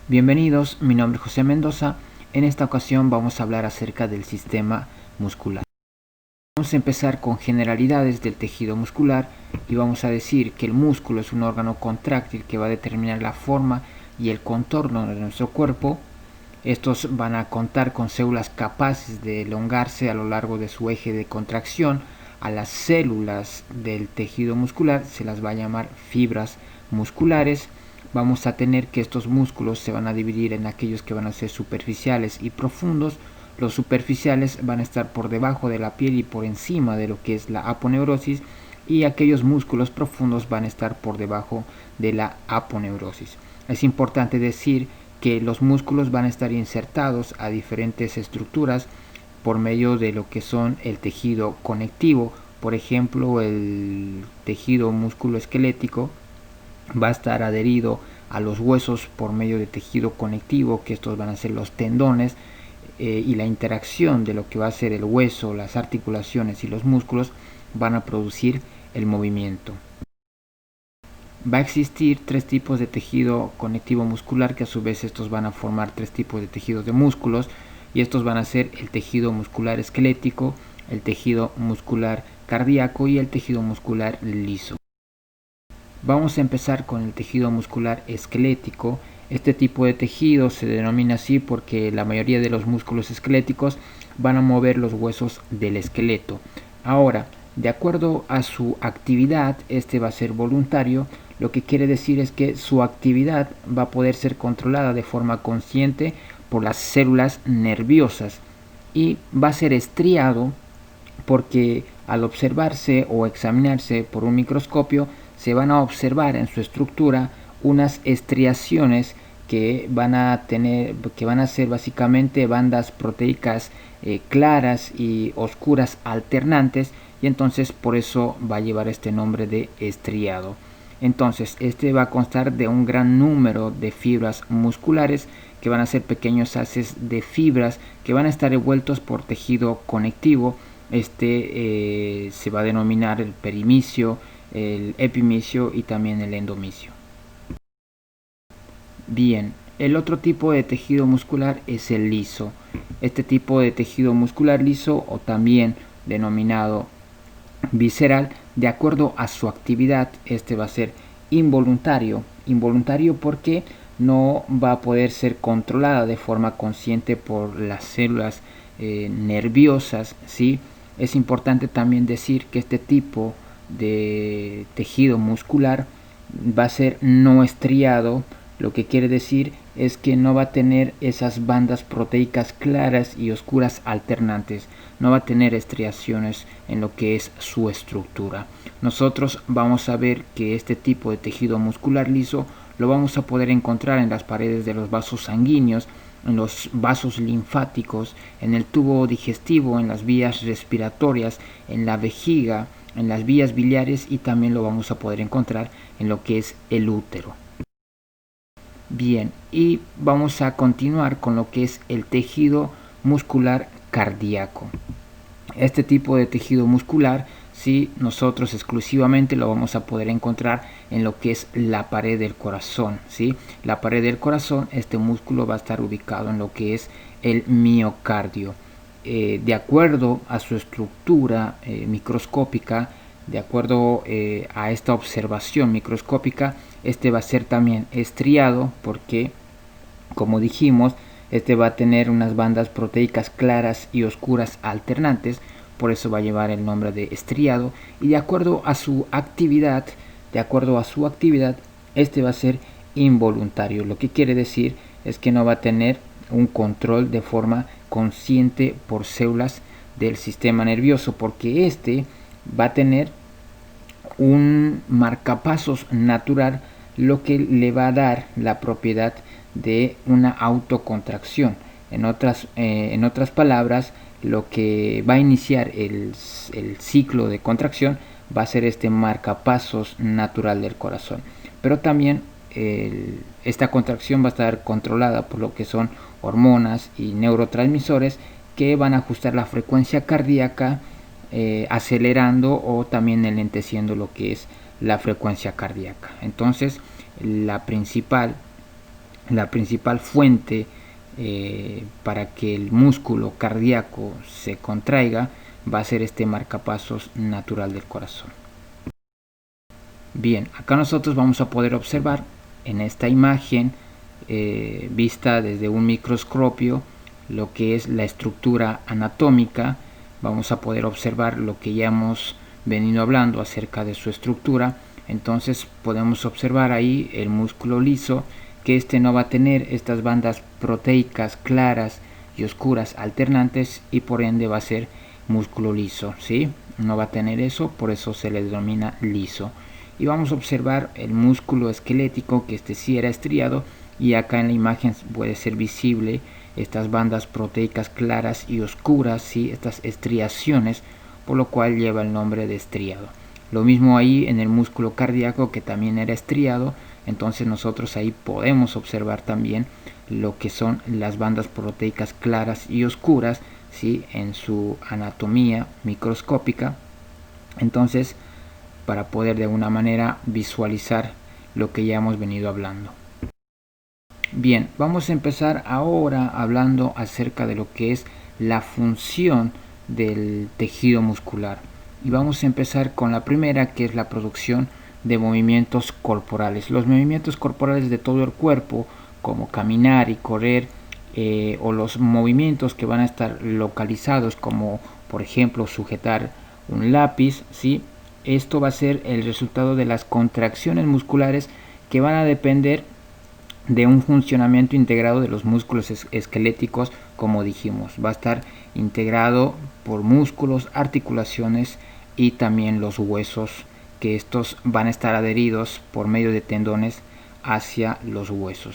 Bienvenidos, mi nombre es José Mendoza. En esta ocasión vamos a hablar acerca del sistema muscular. Vamos a empezar con generalidades del tejido muscular y vamos a decir que el músculo es un órgano contráctil que va a determinar la forma y el contorno de nuestro cuerpo. Estos van a contar con células capaces de elongarse a lo largo de su eje de contracción. A las células del tejido muscular se las va a llamar fibras musculares. Vamos a tener que estos músculos se van a dividir en aquellos que van a ser superficiales y profundos. Los superficiales van a estar por debajo de la piel y por encima de lo que es la aponeurosis, y aquellos músculos profundos van a estar por debajo de la aponeurosis. Es importante decir que los músculos van a estar insertados a diferentes estructuras por medio de lo que son el tejido conectivo. Por ejemplo, el tejido musculoesquelético va a estar adherido a los huesos por medio de tejido conectivo, que estos van a ser los tendones, y la interacción de lo que va a ser el hueso, las articulaciones y los músculos van a producir el movimiento. Va a existir tres tipos de tejido conectivo muscular, que a su vez estos van a formar tres tipos de tejidos de músculos, y estos van a ser el tejido muscular esquelético, el tejido muscular cardíaco y el tejido muscular liso. Vamos a empezar con el tejido muscular esquelético. Este tipo de tejido se denomina así porque la mayoría de los músculos esqueléticos van a mover los huesos del esqueleto. Ahora, de acuerdo a su actividad, este va a ser voluntario, lo que quiere decir es que su actividad va a poder ser controlada de forma consciente por las células nerviosas, y va a ser estriado porque al observarse o examinarse por un microscopio se van a observar en su estructura unas estriaciones que van a ser básicamente bandas proteicas claras y oscuras alternantes, y entonces por eso va a llevar este nombre de estriado. Entonces este va a constar de un gran número de fibras musculares que van a ser pequeños haces de fibras que van a estar envueltos por tejido conectivo. Se va a denominar el perimicio, el epimicio y también el endomicio. Bien, el otro tipo de tejido muscular es el liso. Este tipo de tejido muscular liso, o también denominado visceral, de acuerdo a su actividad, este va a ser involuntario. Involuntario porque no va a poder ser controlada de forma consciente por las células nerviosas, ¿sí? Es importante también decir que este tipo de tejido muscular va a ser no estriado, lo que quiere decir es que no va a tener esas bandas proteicas claras y oscuras alternantes, no va a tener estriaciones en lo que es su estructura. Nosotros vamos a ver que este tipo de tejido muscular liso lo vamos a poder encontrar en las paredes de los vasos sanguíneos, en los vasos linfáticos, en el tubo digestivo, en las vías respiratorias, en la vejiga, en las vías biliares, y también lo vamos a poder encontrar en lo que es el útero. Bien, y vamos a continuar con lo que es el tejido muscular cardíaco. Este tipo de tejido muscular, sí, nosotros exclusivamente lo vamos a poder encontrar en lo que es la pared del corazón, ¿sí? La pared del corazón, este músculo va a estar ubicado en lo que es el miocardio. De acuerdo a su estructura microscópica, de acuerdo a esta observación microscópica, este va a ser también estriado porque, como dijimos, este va a tener unas bandas proteicas claras y oscuras alternantes, por eso va a llevar el nombre de estriado, y de acuerdo a su actividad, este va a ser involuntario. Lo que quiere decir es que no va a tener un control de forma consciente por células del sistema nervioso, porque este va a tener un marcapasos natural, lo que le va a dar la propiedad de una autocontracción. En otras palabras, lo que va a iniciar el ciclo de contracción va a ser este marcapasos natural del corazón. Pero también esta contracción va a estar controlada por lo que son hormonas y neurotransmisores que van a ajustar la frecuencia cardíaca, acelerando o también enlenteciendo lo que es la frecuencia cardíaca. Entonces, la principal la principal fuente para que el músculo cardíaco se contraiga va a ser este marcapasos natural del corazón. Bien, acá nosotros vamos a poder observar en esta imagen vista desde un microscopio lo que es la estructura anatómica. Vamos a poder observar lo que ya hemos venido hablando acerca de su estructura. Entonces podemos observar ahí el músculo liso, que este no va a tener estas bandas proteicas claras y oscuras alternantes, y por ende va a ser músculo liso, ¿sí? No va a tener eso, por eso se le denomina liso. Y vamos a observar el músculo esquelético, que este sí era estriado, y acá en la imagen puede ser visible estas bandas proteicas claras y oscuras, ¿sí? Estas estriaciones, por lo cual lleva el nombre de estriado. Lo mismo ahí en el músculo cardíaco, que también era estriado. Entonces nosotros ahí podemos observar también lo que son las bandas proteicas claras y oscuras, ¿sí? En su anatomía microscópica. Entonces, para poder de alguna manera visualizar lo que ya hemos venido hablando. Bien, vamos a empezar ahora hablando acerca de lo que es la función del tejido muscular. Y vamos a empezar con la primera, que es la producción de movimientos corporales. Los movimientos corporales de todo el cuerpo, como caminar y correr, o los movimientos que van a estar localizados, como por ejemplo sujetar un lápiz, ¿sí? Esto va a ser el resultado de las contracciones musculares que van a depender de un funcionamiento integrado de los músculos esqueléticos, como dijimos. Va a estar integrado por músculos, articulaciones y también los huesos, que estos van a estar adheridos por medio de tendones hacia los huesos.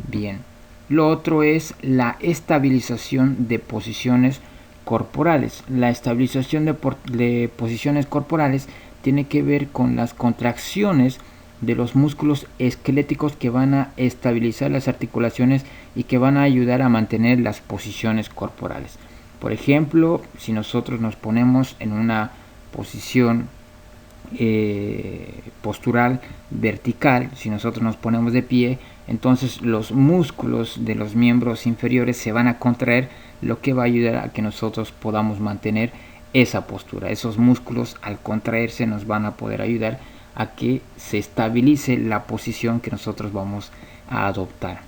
Bien, lo otro es la estabilización de posiciones corporales. La estabilización de posiciones corporales tiene que ver con las contracciones de los músculos esqueléticos que van a estabilizar las articulaciones y que van a ayudar a mantener las posiciones corporales. Por ejemplo, si nosotros nos ponemos en una posición postural vertical, si nosotros nos ponemos de pie, entonces los músculos de los miembros inferiores se van a contraer, lo que va a ayudar a que nosotros podamos mantener esa postura. Esos músculos, al contraerse, nos van a poder ayudar a que se estabilice la posición que nosotros vamos a adoptar.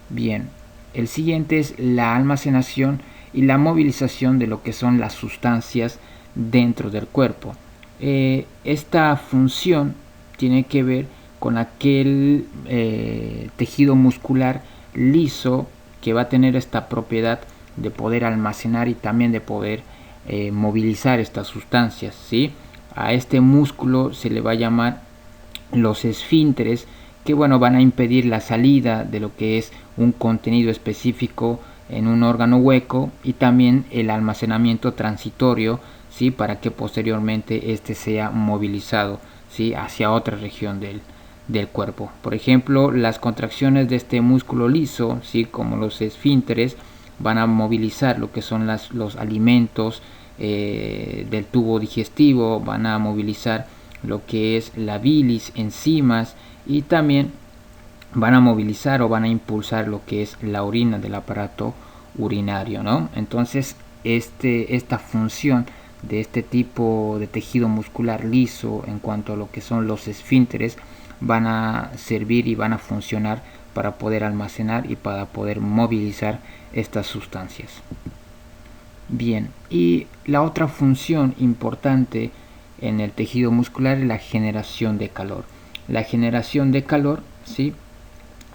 Bien, el siguiente es la almacenación y la movilización de lo que son las sustancias dentro del cuerpo. Esta función tiene que ver con aquel tejido muscular liso que va a tener esta propiedad de poder almacenar y también de poder movilizar estas sustancias, ¿sí? A este músculo se le va a llamar los esfínteres, que bueno, van a impedir la salida de lo que es un contenido específico en un órgano hueco, y también el almacenamiento transitorio, ¿sí? Para que posteriormente este sea movilizado, ¿sí? Hacia otra región del cuerpo. Por ejemplo, las contracciones de este músculo liso, ¿sí? Como los esfínteres, van a movilizar lo que son los alimentos del tubo digestivo, van a movilizar lo que es la bilis, enzimas, y también van a movilizar o van a impulsar lo que es la orina del aparato urinario, ¿no? Entonces esta función de este tipo de tejido muscular liso en cuanto a lo que son los esfínteres van a servir y van a funcionar para poder almacenar y para poder movilizar estas sustancias. Bien, y la otra función importante en el tejido muscular es la generación de calor. La generación de calor, ¿sí?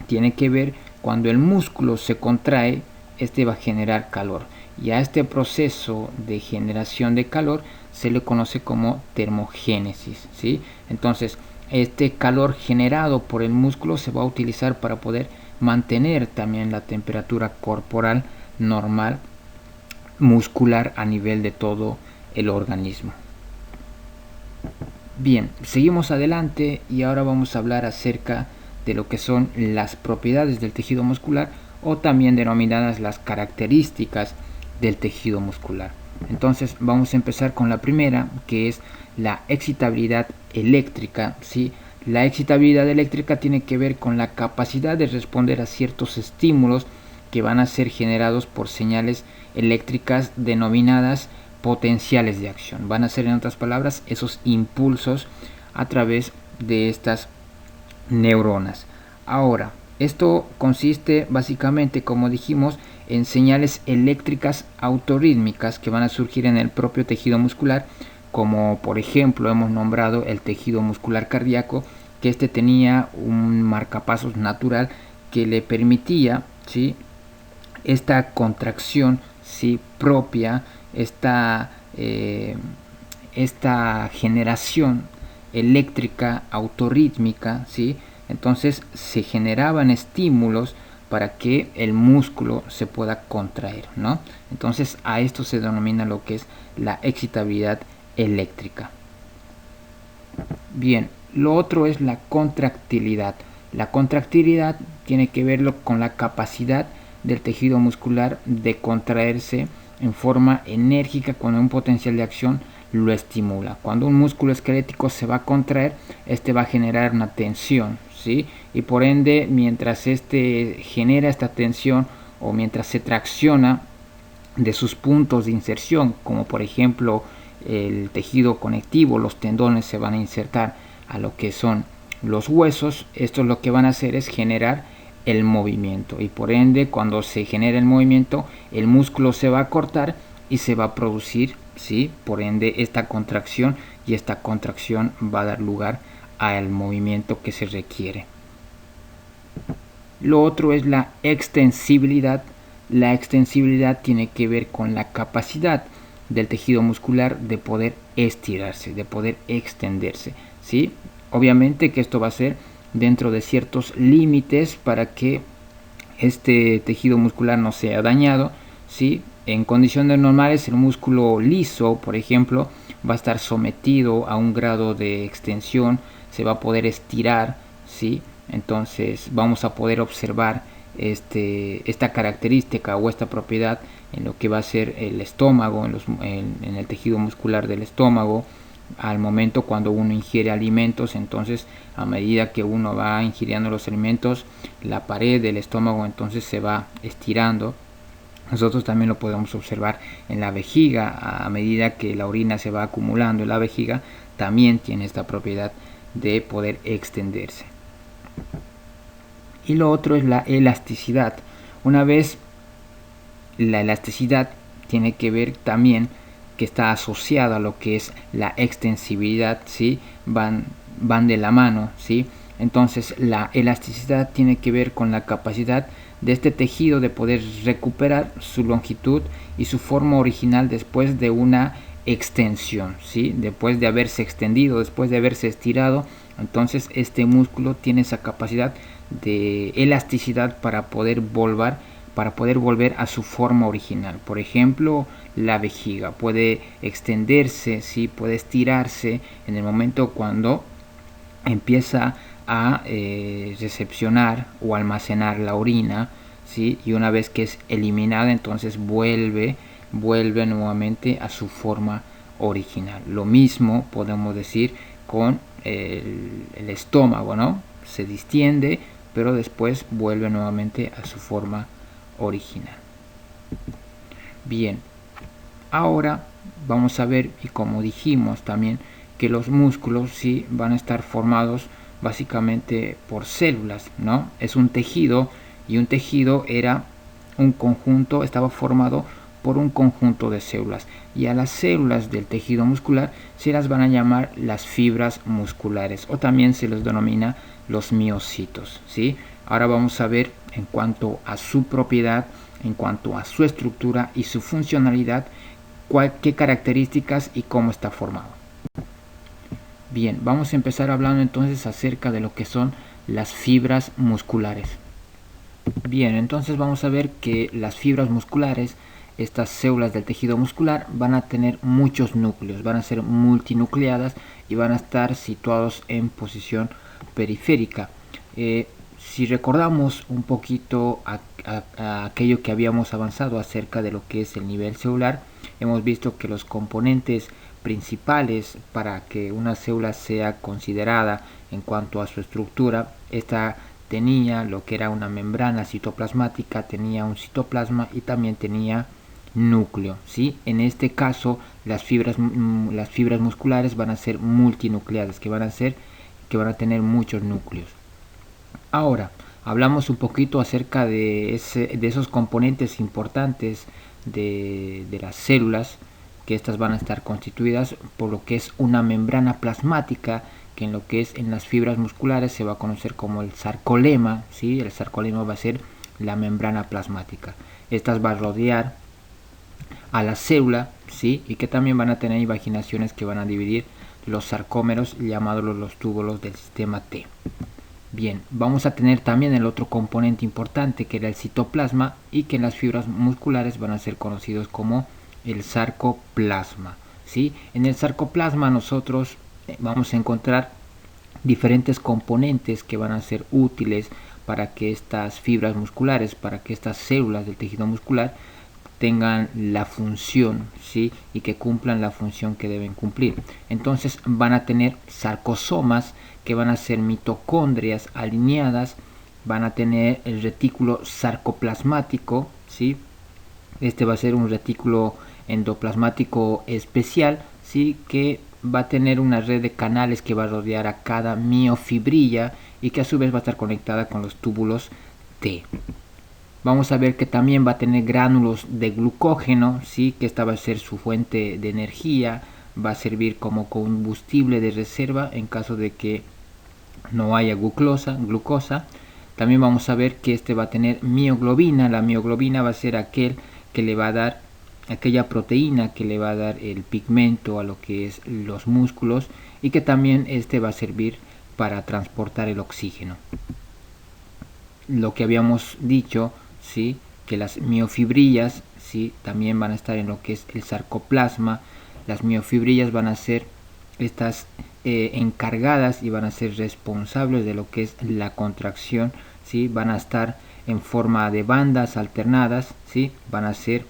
Tiene que ver cuando el músculo se contrae, este va a generar calor. Y a este proceso de generación de calor se le conoce como termogénesis, ¿sí? Entonces, este calor generado por el músculo se va a utilizar para poder mantener también la temperatura corporal normal muscular a nivel de todo el organismo. Bien, seguimos adelante y ahora vamos a hablar acerca de lo que son las propiedades del tejido muscular, o también denominadas las características del tejido muscular. Entonces vamos a empezar con la primera, que es la excitabilidad eléctrica, ¿sí? La excitabilidad eléctrica tiene que ver con la capacidad de responder a ciertos estímulos que van a ser generados por señales eléctricas denominadas potenciales de acción. Van a ser, en otras palabras, esos impulsos a través de estas neuronas. Ahora, esto consiste básicamente, como dijimos, en señales eléctricas autorrítmicas que van a surgir en el propio tejido muscular, como por ejemplo hemos nombrado el tejido muscular cardíaco, que este tenía un marcapasos natural que le permitía, ¿sí?, esta contracción, ¿sí?, propia, esta generación eléctrica autorrítmica, ¿sí? Entonces se generaban estímulos para que el músculo se pueda contraer, ¿no? Entonces a esto se denomina lo que es la excitabilidad eléctrica. Bien, lo otro es la contractilidad. La contractilidad tiene que ver con la capacidad del tejido muscular de contraerse en forma enérgica cuando un potencial de acción lo estimula. Cuando un músculo esquelético se va a contraer, este va a generar una tensión, ¿sí? Y por ende, mientras este genera esta tensión o mientras se tracciona de sus puntos de inserción, como por ejemplo el tejido conectivo, los tendones se van a insertar a lo que son los huesos, estos lo que van a hacer es generar el movimiento, y por ende cuando se genera el movimiento el músculo se va a cortar y se va a producir, ¿sí?, por ende esta contracción, y esta contracción va a dar lugar al movimiento que se requiere. Lo otro es la extensibilidad. La extensibilidad tiene que ver con la capacidad del tejido muscular de poder estirarse, de poder extenderse, ¿sí? Obviamente que esto va a ser dentro de ciertos límites para que este tejido muscular no sea dañado, ¿sí? En condiciones normales el músculo liso, por ejemplo, va a estar sometido a un grado de extensión, se va a poder estirar, ¿sí? Entonces vamos a poder observar esta característica o esta propiedad en lo que va a ser el estómago, en el tejido muscular del estómago, al momento cuando uno ingiere alimentos. Entonces a medida que uno va ingiriendo los alimentos, la pared del estómago entonces se va estirando. Nosotros también lo podemos observar en la vejiga, a medida que la orina se va acumulando en la vejiga, también tiene esta propiedad de poder extenderse. Y lo otro es la elasticidad. Una vez la elasticidad tiene que ver también que está asociada a lo que es la extensibilidad, ¿sí? Van de la mano, ¿sí? Entonces la elasticidad tiene que ver con la capacidad de este tejido de poder recuperar su longitud y su forma original después de una extensión, ¿sí? Después de haberse extendido, después de haberse estirado, entonces este músculo tiene esa capacidad de elasticidad para poder volver a su forma original. Por ejemplo, la vejiga puede extenderse, ¿sí?, puede estirarse en el momento cuando empieza a recepcionar o almacenar la orina, ¿sí?, y una vez que es eliminada, entonces vuelve nuevamente a su forma original. Lo mismo podemos decir con el estómago, ¿no? Se distiende, pero después vuelve nuevamente a su forma original. Bien, ahora vamos a ver, y como dijimos también, que los músculos sí van a estar formados básicamente por células, ¿no? Es un tejido, y un tejido era un conjunto, estaba formado por un conjunto de células, y a las células del tejido muscular se las van a llamar las fibras musculares, o también se les denomina los miocitos, ¿sí? Ahora vamos a ver en cuanto a su propiedad, en cuanto a su estructura y su funcionalidad, qué características y cómo está formado. Bien, vamos a empezar hablando entonces acerca de lo que son las fibras musculares. Bien, entonces vamos a ver que las fibras musculares, estas células del tejido muscular, van a tener muchos núcleos, van a ser multinucleadas y van a estar situados en posición periférica. Si recordamos un poquito a aquello que habíamos avanzado acerca de lo que es el nivel celular, hemos visto que los componentes principales para que una célula sea considerada en cuanto a su estructura. Esta tenía lo que era una membrana citoplasmática, tenía un citoplasma y también tenía núcleo, ¿sí? En este caso las fibras musculares van a ser multinucleadas, que van a tener muchos núcleos. Ahora hablamos un poquito acerca de esos componentes importantes de las células, que estas van a estar constituidas por lo que es una membrana plasmática, que en lo que es en las fibras musculares se va a conocer como el sarcolema, ¿sí? El sarcolema va a ser la membrana plasmática. Estas va a rodear a la célula, ¿sí? Y que también van a tener invaginaciones que van a dividir los sarcómeros, llamados los túbulos del sistema T. Bien, vamos a tener también el otro componente importante, que era el citoplasma, y que en las fibras musculares van a ser conocidos como el sarcoplasma, ¿sí? En el sarcoplasma nosotros vamos a encontrar diferentes componentes que van a ser útiles para que estas fibras musculares, para que estas células del tejido muscular tengan la función, ¿sí? Y que cumplan la función que deben cumplir. Entonces van a tener sarcosomas, que van a ser mitocondrias alineadas, van a tener el retículo sarcoplasmático, ¿sí? Este va a ser un retículo endoplasmático especial, ¿sí? Que va a tener una red de canales que va a rodear a cada miofibrilla y que a su vez va a estar conectada con los túbulos T. Vamos a ver que también va a tener gránulos de glucógeno, ¿sí? Que esta va a ser su fuente de energía, va a servir como combustible de reserva en caso de que no haya glucosa. También vamos a ver que este va a tener mioglobina. La mioglobina va a ser que le va a dar aquella proteína que le va a dar el pigmento a lo que es los músculos, y que también este va a servir para transportar el oxígeno. Lo que habíamos dicho, ¿sí? Que las miofibrillas, ¿sí? También van a estar en lo que es el sarcoplasma. Las miofibrillas van a ser estas encargadas y van a ser responsables de lo que es la contracción, ¿sí? Van a estar en forma de bandas alternadas, ¿sí? Van a ser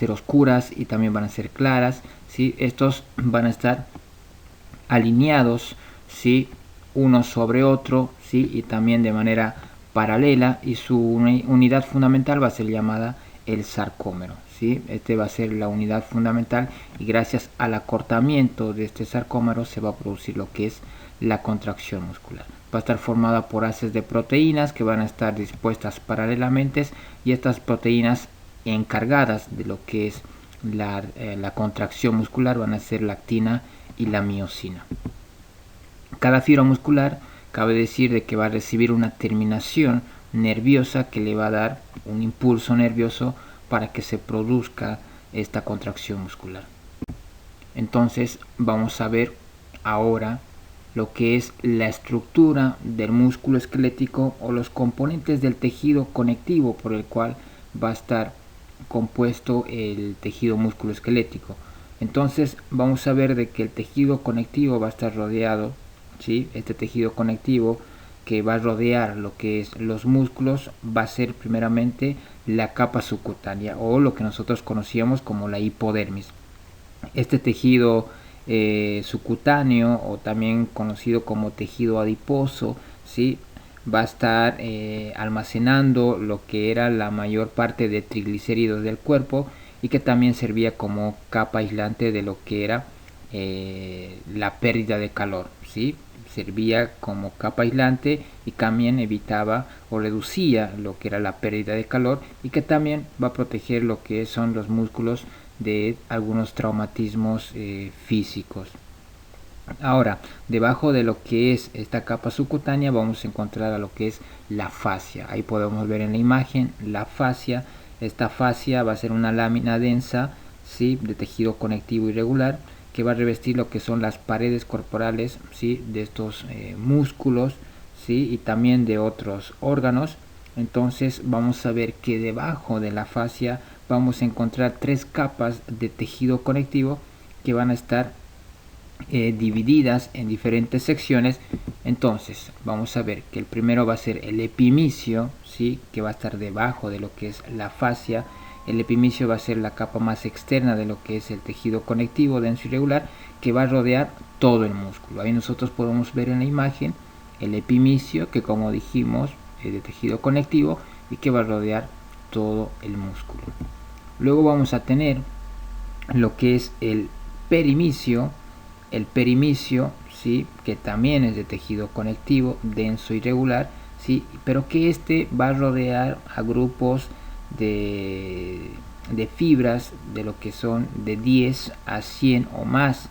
oscuras y también van a ser claras, ¿sí? Estos van a estar alineados, ¿sí? Uno sobre otro, ¿sí? Y también de manera paralela, y su unidad fundamental va a ser llamada el sarcómero, ¿sí? Este va a ser la unidad fundamental, y gracias al acortamiento de este sarcómero se va a producir lo que es la contracción muscular. Va a estar formada por haces de proteínas que van a estar dispuestas paralelamente, y estas proteínas encargadas de lo que es la contracción muscular van a ser la actina y la miosina. Cada fibra muscular, cabe decir de que va a recibir una terminación nerviosa que le va a dar un impulso nervioso para que se produzca esta contracción muscular. Entonces vamos a ver ahora lo que es la estructura del músculo esquelético, o los componentes del tejido conectivo por el cual va a estar compuesto el tejido músculo esquelético. Entonces vamos a ver de que el tejido conectivo va a estar rodeado, ¿sí? Este tejido conectivo que va a rodear lo que es los músculos va a ser primeramente la capa subcutánea, o lo que nosotros conocíamos como la hipodermis. Este tejido subcutáneo, o también conocido como tejido adiposo, ¿sí? Va a estar almacenando lo que era la mayor parte de triglicéridos del cuerpo, y que también servía como capa aislante de lo que era la pérdida de calor, ¿sí? Servía como capa aislante y también evitaba o reducía lo que era la pérdida de calor, y que también va a proteger lo que son los músculos de algunos traumatismos físicos. Ahora, debajo de lo que es esta capa subcutánea vamos a encontrar a lo que es la fascia. Ahí podemos ver en la imagen la fascia. Esta fascia va a ser una lámina densa, ¿sí? De tejido conectivo irregular, que va a revestir lo que son las paredes corporales, ¿sí? De estos músculos, ¿sí? Y también de otros órganos. Entonces vamos a ver que debajo de la fascia vamos a encontrar tres capas de tejido conectivo que van a estar divididas en diferentes secciones. Entonces vamos a ver que el primero va a ser el epimicio, ¿sí? Que va a estar debajo de lo que es la fascia. El epimicio va a ser la capa más externa de lo que es el tejido conectivo denso irregular, que va a rodear todo el músculo. Ahí nosotros podemos ver en la imagen el epimicio, que como dijimos es de tejido conectivo y que va a rodear todo el músculo. Luego vamos a tener lo que es el perimicio, ¿sí? Que también es de tejido conectivo, denso y regular, ¿sí? Pero que este va a rodear a grupos de fibras de lo que son de 10 a 100 o más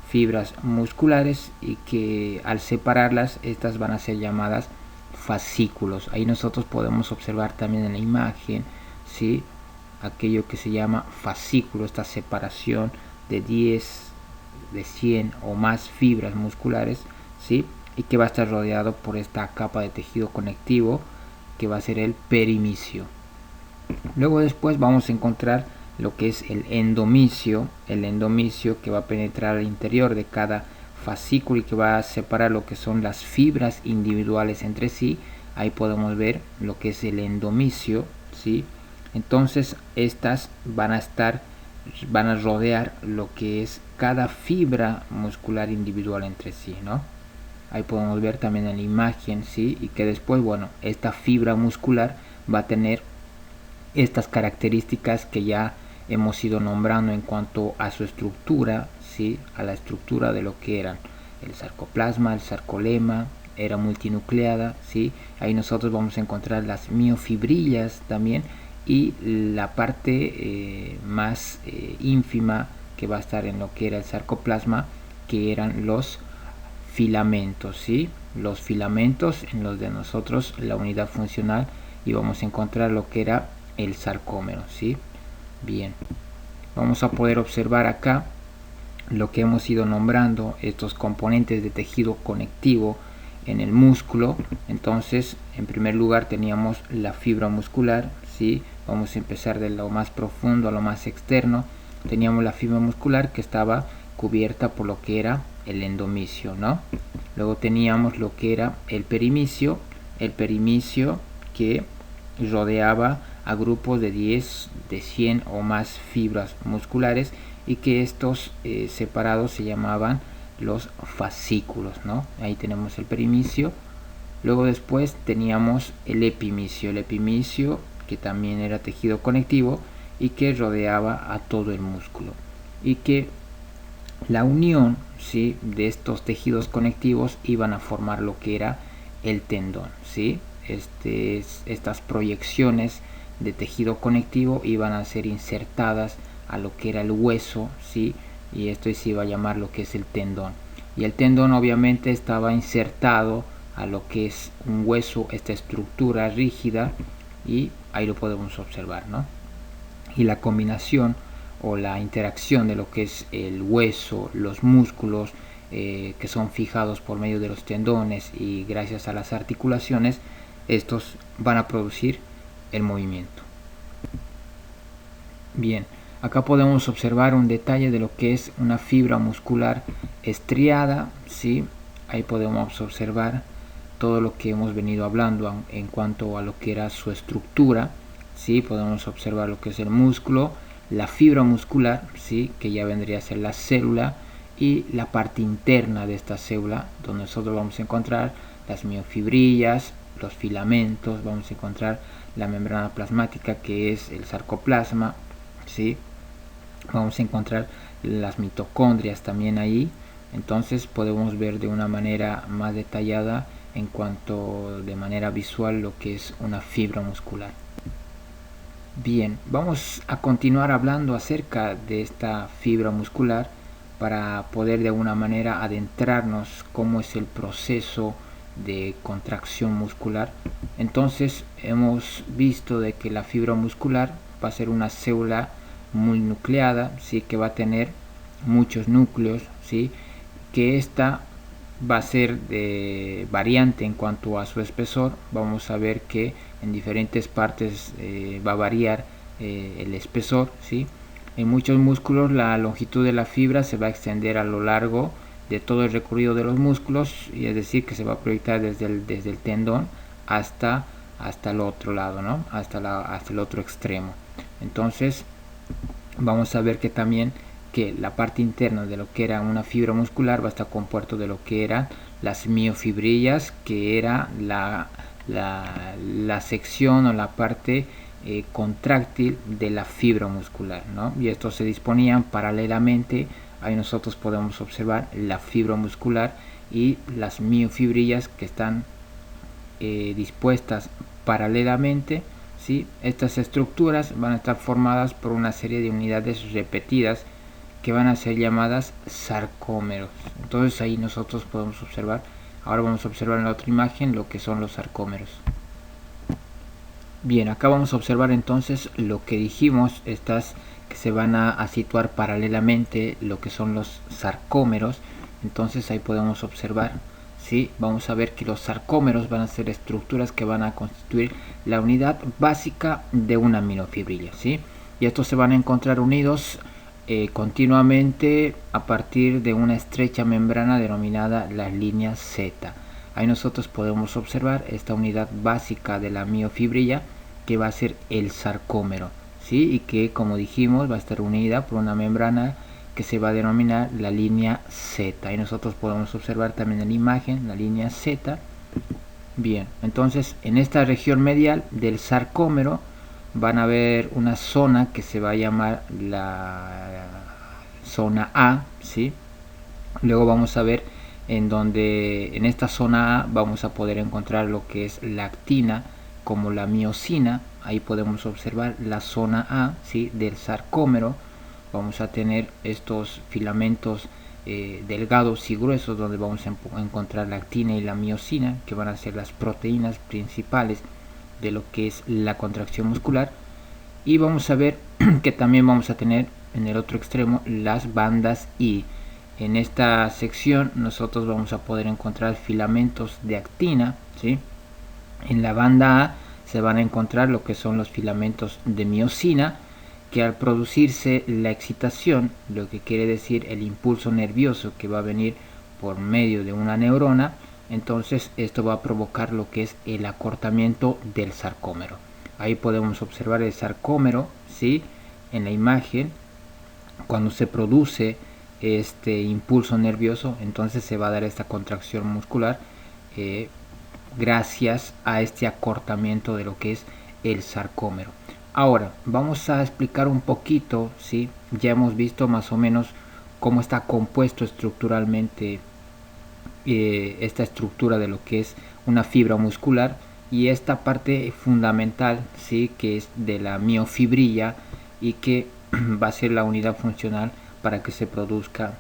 fibras musculares, y que al separarlas estas van a ser llamadas fascículos. Ahí nosotros podemos observar también en la imagen, ¿sí? Aquello que se llama fascículo, esta separación de 10, de 100 o más fibras musculares, ¿sí? Y que va a estar rodeado por esta capa de tejido conectivo que va a ser el perimicio. Luego después vamos a encontrar lo que es el endomicio que va a penetrar al interior de cada fascículo y que va a separar lo que son las fibras individuales entre sí. Ahí podemos ver lo que es el endomicio, ¿sí? Entonces estas van a rodear lo que es cada fibra muscular individual entre sí, ¿no? Ahí podemos ver también en la imagen, ¿sí? Y que después, bueno, esta fibra muscular va a tener estas características que ya hemos ido nombrando en cuanto a su estructura, ¿sí? A la estructura de lo que eran el sarcoplasma, el sarcolema, era multinucleada, ¿sí? Ahí nosotros vamos a encontrar las miofibrillas también, y la parte más ínfima que va a estar en lo que era el sarcoplasma, que eran los filamentos, ¿sí? Los filamentos en los de nosotros la unidad funcional, y vamos a encontrar lo que era el sarcómero, ¿sí? Bien, vamos a poder observar acá lo que hemos ido nombrando, estos componentes de tejido conectivo en el músculo. Entonces, en primer lugar teníamos la fibra muscular, ¿sí? Vamos a empezar de lo más profundo a lo más externo. Teníamos la fibra muscular que estaba cubierta por lo que era el endomicio, ¿no? Luego teníamos lo que era el perimicio que rodeaba a grupos de 10, de 100 o más fibras musculares, y que estos separados se llamaban los fascículos, ¿no? Ahí tenemos el perimicio. Luego después teníamos el epimicio que también era tejido conectivo y que rodeaba a todo el músculo, y que la unión, ¿sí? De estos tejidos conectivos iban a formar lo que era el tendón, ¿sí? Estas proyecciones de tejido conectivo iban a ser insertadas a lo que era el hueso, ¿sí? Y esto se iba a llamar lo que es el tendón, y el tendón obviamente estaba insertado a lo que es un hueso, esta estructura rígida, y ahí lo podemos observar, ¿no? Y la combinación o la interacción de lo que es el hueso, los músculos que son fijados por medio de los tendones, y gracias a las articulaciones estos van a producir el movimiento. Bien, acá podemos observar un detalle de lo que es una fibra muscular estriada, ¿sí? Ahí podemos observar todo lo que hemos venido hablando en cuanto a lo que era su estructura, ¿sí? Podemos observar lo que es el músculo, la fibra muscular, ¿sí? Que ya vendría a ser la célula, y la parte interna de esta célula, donde nosotros vamos a encontrar las miofibrillas, los filamentos, vamos a encontrar la membrana plasmática, que es el sarcoplasma, ¿sí? Vamos a encontrar las mitocondrias también ahí. Entonces podemos ver de una manera más detallada, en cuanto de manera visual, lo que es una fibra muscular. Bien, vamos a continuar hablando acerca de esta fibra muscular para poder de alguna manera adentrarnos cómo es el proceso de contracción muscular. Entonces hemos visto de que la fibra muscular va a ser una célula muy nucleada, ¿sí? Que va a tener muchos núcleos, ¿sí? Que esta va a ser variante en cuanto a su espesor. Vamos a ver que en diferentes partes va a variar el espesor, ¿sí? En muchos músculos la longitud de la fibra se va a extender a lo largo de todo el recorrido de los músculos, y es decir que se va a proyectar desde el tendón hasta el otro lado, ¿no? hasta el otro extremo. Entonces vamos a ver que también que la parte interna de lo que era una fibra muscular va a estar compuesto de lo que eran las miofibrillas, que era la sección o la parte contráctil de la fibra muscular, ¿no? Y estos se disponían paralelamente. Ahí nosotros podemos observar la fibra muscular y las miofibrillas que están dispuestas paralelamente, ¿sí? Estas estructuras van a estar formadas por una serie de unidades repetidas que van a ser llamadas sarcómeros. Entonces ahí nosotros podemos observar, ahora vamos a observar en la otra imagen lo que son los sarcómeros. Bien, acá vamos a observar entonces lo que dijimos, estas que se van a situar paralelamente, lo que son los sarcómeros. Entonces ahí podemos observar, ¿sí? Vamos a ver que los sarcómeros van a ser estructuras que van a constituir la unidad básica de una miofibrilla, ¿sí? Y estos se van a encontrar unidos continuamente a partir de una estrecha membrana denominada las líneas Z. Ahí nosotros podemos observar esta unidad básica de la miofibrilla, que va a ser el sarcómero, ¿sí? Y que, como dijimos, va a estar unida por una membrana que se va a denominar la línea Z. Ahí nosotros podemos observar también en la imagen la línea Z. Bien, entonces en esta región medial del sarcómero van a ver una zona que se va a llamar la zona A, ¿sí? Luego vamos a ver en esta zona A vamos a poder encontrar lo que es la actina como la miosina. Ahí podemos observar la zona A, ¿sí? Del sarcómero. Vamos a tener estos filamentos delgados y gruesos, donde vamos a encontrar la actina y la miosina, que van a ser las proteínas principales de lo que es la contracción muscular. Y vamos a ver que también vamos a tener en el otro extremo las bandas I. En esta sección nosotros vamos a poder encontrar filamentos de actina, ¿sí? En la banda A se van a encontrar lo que son los filamentos de miosina, que al producirse la excitación, lo que quiere decir el impulso nervioso que va a venir por medio de una neurona, entonces esto va a provocar lo que es el acortamiento del sarcómero. Ahí podemos observar el sarcómero, ¿sí? En la imagen, cuando se produce este impulso nervioso, entonces se va a dar esta contracción muscular gracias a este acortamiento de lo que es el sarcómero. Ahora vamos a explicar un poquito, ¿sí? Ya hemos visto más o menos cómo está compuesto estructuralmente esta estructura de lo que es una fibra muscular, y esta parte fundamental, ¿sí? Que es de la miofibrilla, y que va a ser la unidad funcional para que se produzca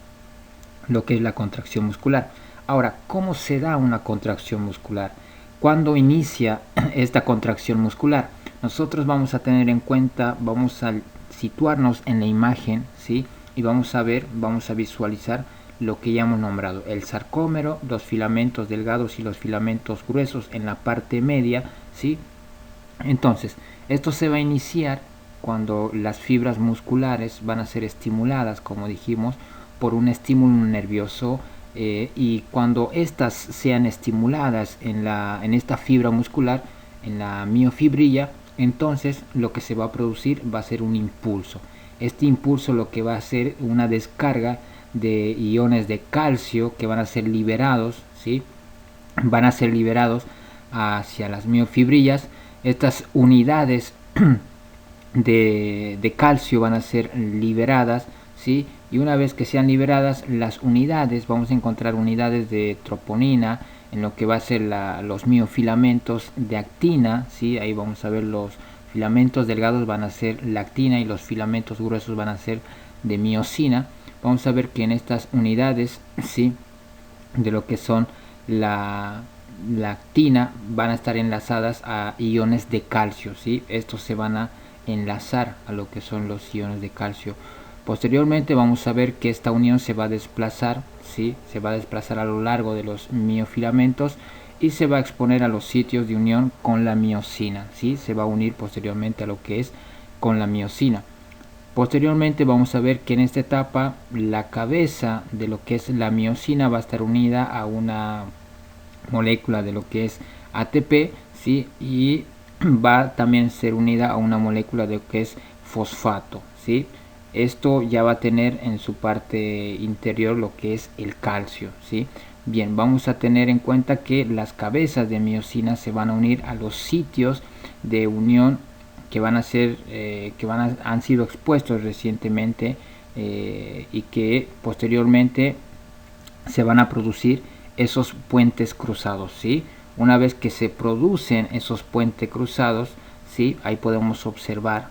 lo que es la contracción muscular. Ahora, ¿cómo se da una contracción muscular? ¿Cuándo inicia esta contracción muscular? Nosotros vamos a tener en cuenta, vamos a situarnos en la imagen, ¿sí? Y vamos a ver, vamos a visualizar lo que ya hemos nombrado, el sarcómero, los filamentos delgados y los filamentos gruesos en la parte media, ¿sí? Entonces, esto se va a iniciar cuando las fibras musculares van a ser estimuladas, como dijimos, por un estímulo nervioso, y cuando estas sean estimuladas en esta fibra muscular, en la miofibrilla, entonces lo que se va a producir va a ser un impulso. Este impulso lo que va a hacer una descarga de iones de calcio que van a ser liberados, ¿sí? Van a ser liberados hacia las miofibrillas. Estas unidades de calcio van a ser liberadas, ¿sí? Y una vez que sean liberadas las unidades, vamos a encontrar unidades de troponina en lo que va a ser los miofilamentos de actina, ¿sí? Ahí vamos a ver los filamentos delgados van a ser la actina y los filamentos gruesos van a ser de miosina. Vamos a ver que en estas unidades, ¿sí? De lo que son la actina van a estar enlazadas a iones de calcio, ¿sí? Estos se van a enlazar a lo que son los iones de calcio. Posteriormente vamos a ver que esta unión se va a desplazar, ¿sí? Se va a desplazar a lo largo de los miofilamentos y se va a exponer a los sitios de unión con la miosina, ¿sí? Se va a unir posteriormente a lo que es con la miosina. Posteriormente vamos a ver que en esta etapa la cabeza de lo que es la miosina va a estar unida a una molécula de lo que es ATP, ¿sí? Y va a también ser unida a una molécula de lo que es fosfato, ¿sí? esto ya va a tener en su parte interior lo que es el calcio, ¿sí? Bien, vamos a tener en cuenta que las cabezas de miosina se van a unir a los sitios de unión que van a ser, han sido expuestos recientemente, y que posteriormente se van a producir esos puentes cruzados, ¿sí? Una vez que se producen esos puentes cruzados, ¿sí? Ahí podemos observar,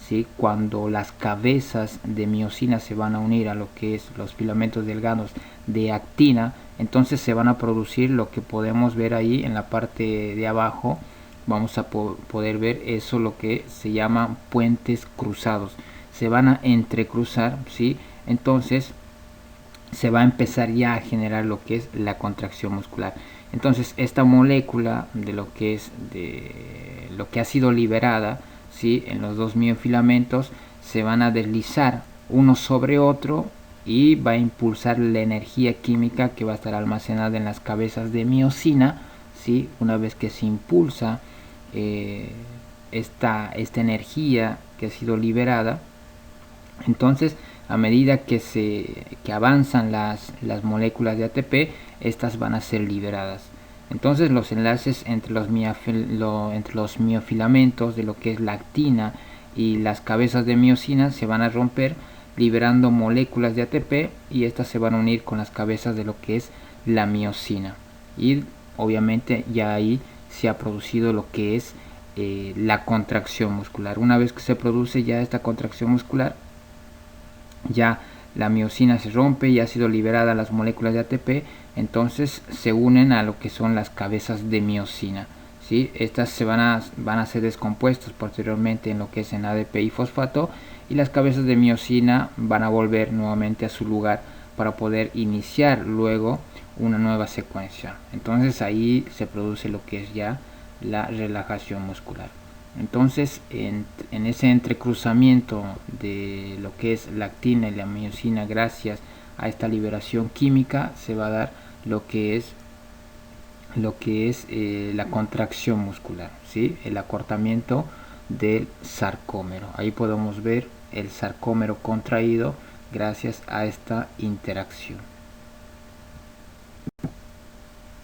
¿sí? Cuando las cabezas de miosina se van a unir a lo que es los filamentos delgados de actina, entonces se van a producir lo que podemos ver ahí en la parte de abajo. Vamos a poder ver eso, lo que se llama puentes cruzados. Se van a entrecruzar, ¿sí? Entonces se va a empezar ya a generar lo que es la contracción muscular. Entonces esta molécula de lo que es de lo que ha sido liberada, ¿sí? En los dos miofilamentos se van a deslizar uno sobre otro y va a impulsar la energía química que va a estar almacenada en las cabezas de miosina, ¿sí? Una vez que se impulsa esta energía que ha sido liberada, entonces a medida que avanzan las moléculas de ATP, estas van a ser liberadas. Entonces los enlaces entre los miofilamentos de lo que es la actina y las cabezas de miosina se van a romper, liberando moléculas de ATP, y estas se van a unir con las cabezas de lo que es la miosina. Y obviamente ya ahí se ha producido lo que es la contracción muscular. Una vez que se produce ya esta contracción muscular, ya la miosina se rompe y ha sido liberada las moléculas de ATP, entonces se unen a lo que son las cabezas de miosina, ¿sí? Estas se van a ser descompuestas posteriormente en lo que es en ADP y fosfato, y las cabezas de miosina van a volver nuevamente a su lugar para poder iniciar luego una nueva secuencia. Entonces ahí se produce lo que es ya la relajación muscular. Entonces en ese entrecruzamiento de lo que es la actina y la miosina, gracias a esta liberación química, se va a dar lo que es la contracción muscular, ¿sí? El acortamiento del sarcómero. Ahí podemos ver el sarcómero contraído gracias a esta interacción.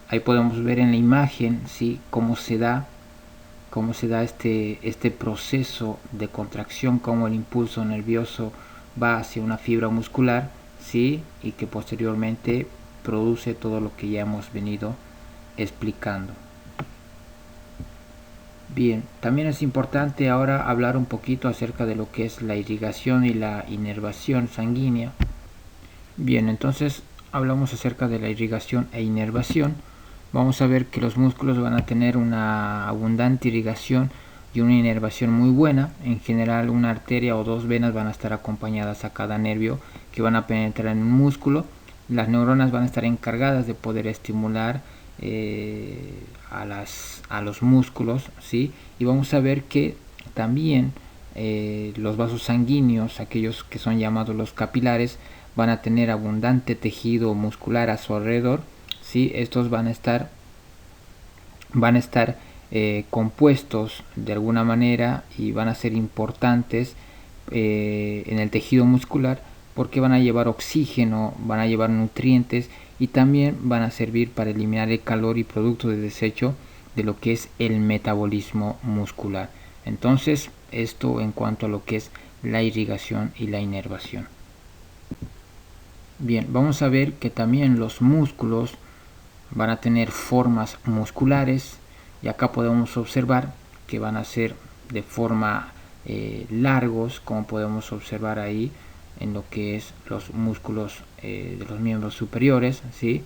Ahí podemos ver en la imagen, ¿sí? cómo se da este proceso de contracción, cómo el impulso nervioso va hacia una fibra muscular, ¿sí? Y que posteriormente produce todo lo que ya hemos venido explicando. Bien, también es importante ahora hablar un poquito acerca de lo que es la irrigación y la inervación sanguínea. Bien, entonces hablamos acerca de la irrigación e inervación. Vamos a ver que los músculos van a tener una abundante irrigación y una inervación muy buena. En general, una arteria o dos venas van a estar acompañadas a cada nervio que van a penetrar en un músculo. Las neuronas van a estar encargadas de poder estimular a los músculos, ¿sí? Y vamos a ver que también los vasos sanguíneos, aquellos que son llamados los capilares, van a tener abundante tejido muscular a su alrededor, ¿sí? Estos van a estar compuestos de alguna manera y van a ser importantes en el tejido muscular, porque van a llevar oxígeno, van a llevar nutrientes y también van a servir para eliminar el calor y producto de desecho de lo que es el metabolismo muscular. Entonces, esto en cuanto a lo que es la irrigación y la inervación. Bien, vamos a ver que también los músculos van a tener formas musculares, y acá podemos observar que van a ser de forma largos, como podemos observar ahí en lo que es los músculos de los miembros superiores, ¿sí?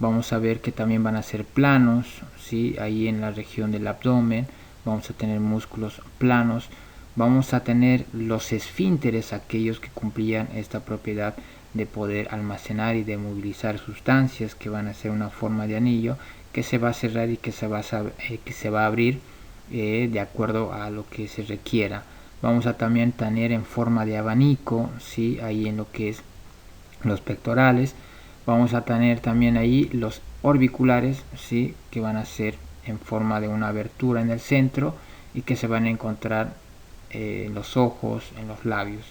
Vamos a ver que también van a ser planos, ¿sí? Ahí en la región del abdomen vamos a tener músculos planos. Vamos a tener los esfínteres, aquellos que cumplían esta propiedad de poder almacenar y de movilizar sustancias, que van a ser una forma de anillo que se va a cerrar y que se va a abrir de acuerdo a lo que se requiera. Vamos a también tener en forma de abanico, ¿sí? Ahí en lo que es los pectorales. Vamos a tener también ahí los orbiculares, ¿sí? Que van a ser en forma de una abertura en el centro y que se van a encontrar en los ojos, en los labios.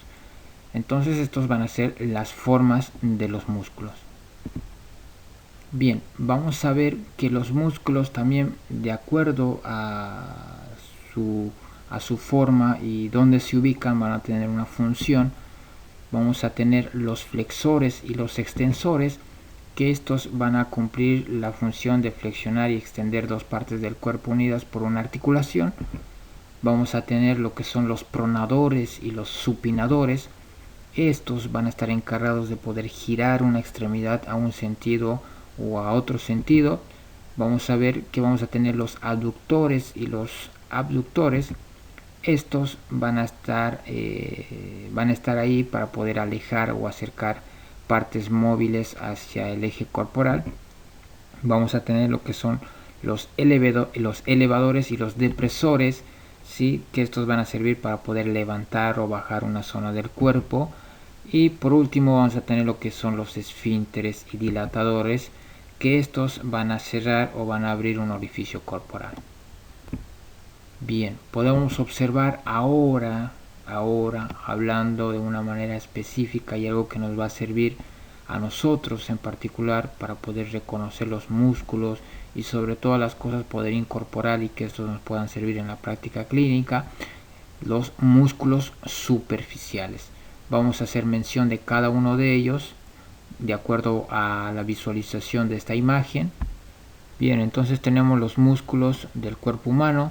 Entonces estos van a ser las formas de los músculos. Bien, vamos a ver que los músculos también, de acuerdo a su forma y dónde se ubican, van a tener una función. Vamos a tener los flexores y los extensores, que estos van a cumplir la función de flexionar y extender dos partes del cuerpo unidas por una articulación. Vamos a tener lo que son los pronadores y los supinadores. Estos van a estar encargados de poder girar una extremidad a un sentido o a otro sentido. Vamos a ver que vamos a tener los aductores y los abductores. Estos van a estar ahí para poder alejar o acercar partes móviles hacia el eje corporal. Vamos a tener lo que son los elevadores y los depresores, ¿sí? Que estos van a servir para poder levantar o bajar una zona del cuerpo. Y por último vamos a tener lo que son los esfínteres y dilatadores, que estos van a cerrar o van a abrir un orificio corporal. Bien, podemos observar ahora hablando de una manera específica y algo que nos va a servir a nosotros en particular para poder reconocer los músculos y sobre todas las cosas poder incorporar y que estos nos puedan servir en la práctica clínica, los músculos superficiales. Vamos a hacer mención de cada uno de ellos de acuerdo a la visualización de esta imagen. Bien, entonces tenemos los músculos del cuerpo humano.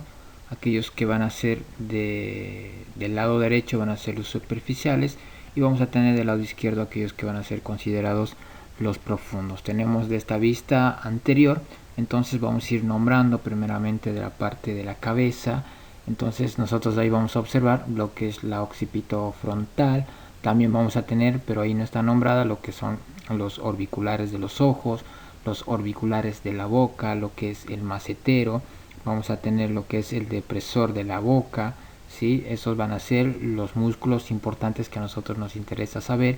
Aquellos que van a ser del lado derecho van a ser los superficiales y vamos a tener del lado izquierdo aquellos que van a ser considerados los profundos. Tenemos de esta vista anterior, entonces vamos a ir nombrando primeramente de la parte de la cabeza. Entonces nosotros ahí vamos a observar lo que es la occipitofrontal. También vamos a tener, pero ahí no está nombrada, lo que son los orbiculares de los ojos, los orbiculares de la boca, lo que es el macetero. Vamos a tener lo que es el depresor de la boca, ¿sí? Esos van a ser los músculos importantes que a nosotros nos interesa saber.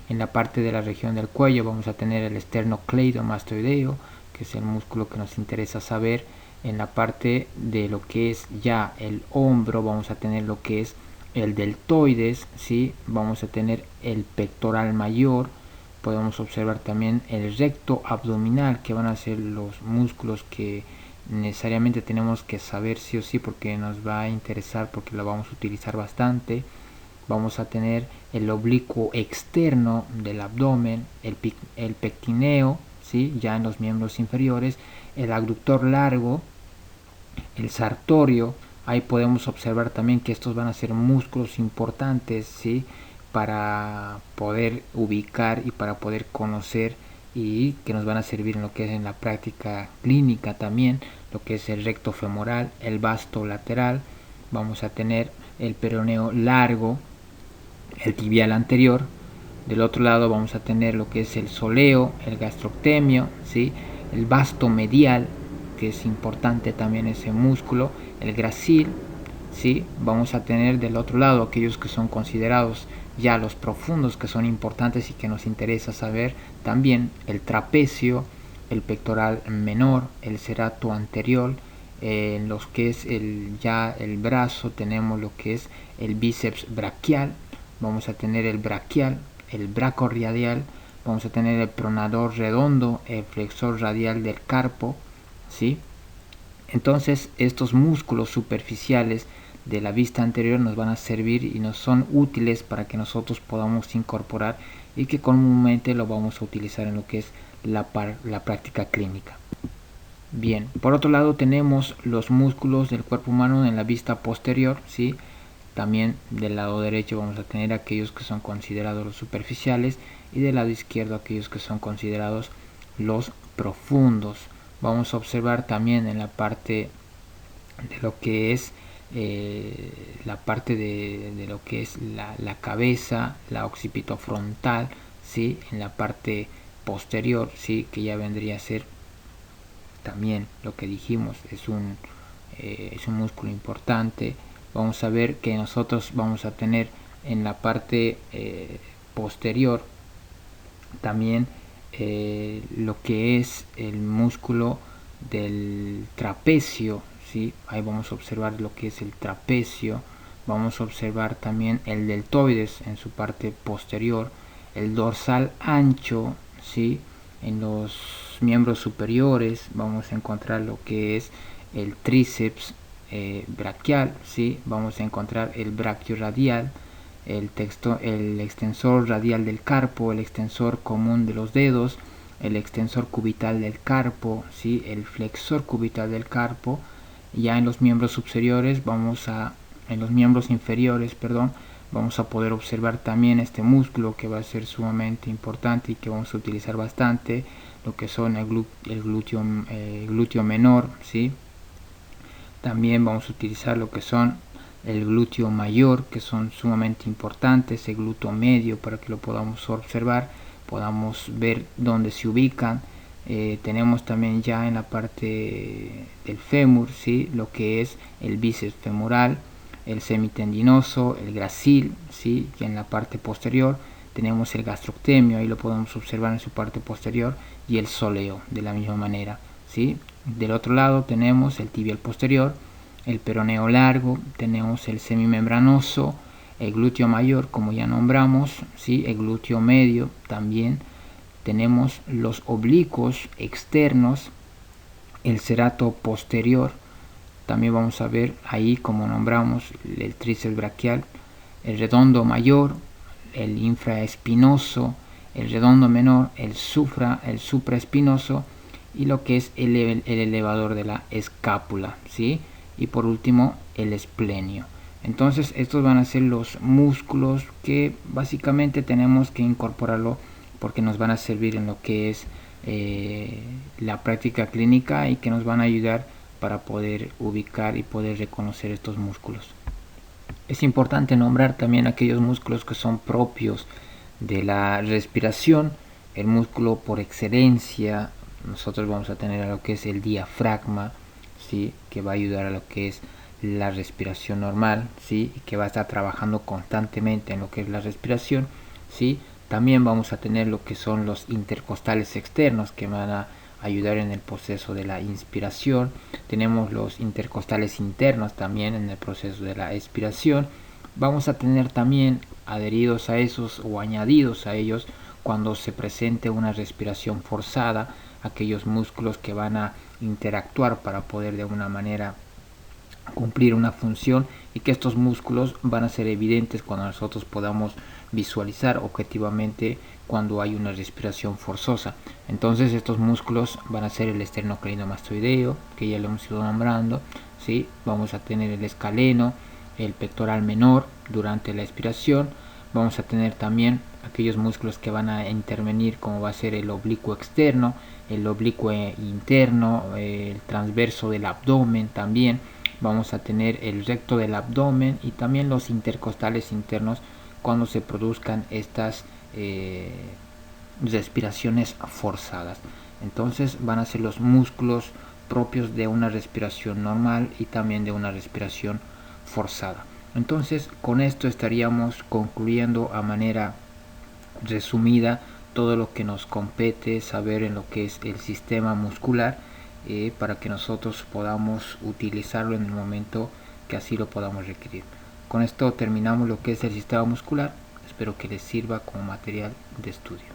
En la parte de la región del cuello vamos a tener el esternocleidomastoideo, que es el músculo que nos interesa saber. En la parte de lo que es ya el hombro vamos a tener lo que es el deltoides, ¿sí? Vamos a tener el pectoral mayor. Podemos observar también el recto abdominal, que van a ser los músculos que necesariamente tenemos que saber sí o sí porque nos va a interesar, porque lo vamos a utilizar bastante. Vamos a tener el oblicuo externo del abdomen, el pectineo, ¿sí? Ya en los miembros inferiores, el abductor largo, el sartorio. Ahí podemos observar también que estos van a ser músculos importantes, ¿sí? Para poder ubicar y para poder conocer y que nos van a servir en lo que es en la práctica clínica también, lo que es el recto femoral, el vasto lateral. Vamos a tener el peroneo largo, el tibial anterior. Del otro lado vamos a tener lo que es el soleo, el gastroctemio, ¿sí? El vasto medial, que es importante también ese músculo, el gracil, ¿sí? Vamos a tener del otro lado aquellos que son considerados ya los profundos, que son importantes y que nos interesa saber también, el trapecio, el pectoral menor, el cerato anterior. En los que es ya el brazo tenemos lo que es el bíceps braquial, vamos a tener el braquial, el brachioradial, vamos a tener el pronador redondo, el flexor radial del carpo, ¿sí? Entonces estos músculos superficiales de la vista anterior nos van a servir y nos son útiles para que nosotros podamos incorporar y que comúnmente lo vamos a utilizar en lo que es la práctica clínica. Bien, por otro lado tenemos los músculos del cuerpo humano en la vista posterior, ¿sí? También del lado derecho vamos a tener aquellos que son considerados los superficiales y del lado izquierdo aquellos que son considerados los profundos. Vamos a observar también en la parte de lo que es la parte de lo que es la cabeza, la occipitofrontal, ¿sí? En la parte posterior, ¿sí? Que ya vendría a ser también lo que dijimos, es un músculo importante. Vamos a ver que nosotros vamos a tener en la parte posterior también lo que es el músculo del trapecio, ¿sí? Ahí vamos a observar lo que es el trapecio. vamos a observar también el deltoides en su parte posterior, el dorsal ancho, ¿sí? En los miembros superiores vamos a encontrar lo que es el tríceps braquial, ¿sí? Vamos a encontrar el brachioradial, el extensor radial del carpo, el extensor común de los dedos, el extensor cubital del carpo, ¿sí? El flexor cubital del carpo. Ya en los miembros superiores en los miembros inferiores, perdón, vamos a poder observar también este músculo que va a ser sumamente importante y que vamos a utilizar bastante, lo que son el glúteo menor, ¿sí? También vamos a utilizar lo que son el glúteo mayor, que son sumamente importantes, el glúteo medio, para que lo podamos observar, podamos ver dónde se ubican. Tenemos también ya en la parte del fémur, ¿sí? Lo que es el bíceps femoral, el semitendinoso, el gracil, ¿sí? Y en la parte posterior tenemos el gastroctemio, ahí lo podemos observar en su parte posterior, y el sóleo de la misma manera, ¿sí? Del otro lado tenemos el tibial posterior, el peroneo largo, tenemos el semimembranoso, el glúteo mayor, como ya nombramos, ¿sí? El glúteo medio también. Tenemos los oblicuos externos, el cerato posterior, también vamos a ver ahí, como nombramos, el tríceps braquial, el redondo mayor, el infraespinoso, el redondo menor, el supraespinoso, y lo que es el elevador de la escápula, ¿sí? Y por último el esplenio. Entonces estos van a ser los músculos que básicamente tenemos que incorporarlo, porque nos van a servir en lo que es la práctica clínica, y que nos van a ayudar para poder ubicar y poder reconocer estos músculos. Es importante nombrar también aquellos músculos que son propios de la respiración. El músculo por excelencia, nosotros vamos a tener a lo que es el diafragma, ¿sí? Que va a ayudar a lo que es la respiración normal, ¿sí? Y que va a estar trabajando constantemente en lo que es la respiración, ¿sí? También vamos a tener lo que son los intercostales externos, que van a ayudar en el proceso de la inspiración. Tenemos los intercostales internos también en el proceso de la expiración. Vamos a tener también adheridos a esos o añadidos a ellos, cuando se presente una respiración forzada, aquellos músculos que van a interactuar para poder de alguna manera cumplir una función, y que estos músculos van a ser evidentes cuando nosotros podamos visualizar objetivamente cuando hay una respiración forzosa. Entonces estos músculos van a ser el esternocleidomastoideo, que ya lo hemos ido nombrando, ¿sí? Vamos a tener el escaleno, el pectoral menor durante la expiración. Vamos a tener también aquellos músculos que van a intervenir, como va a ser el oblicuo externo, el oblicuo interno, el transverso del abdomen también. Vamos a tener el recto del abdomen y también los intercostales internos cuando se produzcan estas respiraciones forzadas. Entonces van a ser los músculos propios de una respiración normal y también de una respiración forzada. Entonces con esto estaríamos concluyendo a manera resumida todo lo que nos compete saber en lo que es el sistema muscular, para que nosotros podamos utilizarlo en el momento que así lo podamos requerir. Con esto terminamos lo que es el sistema muscular. Espero que les sirva como material de estudio.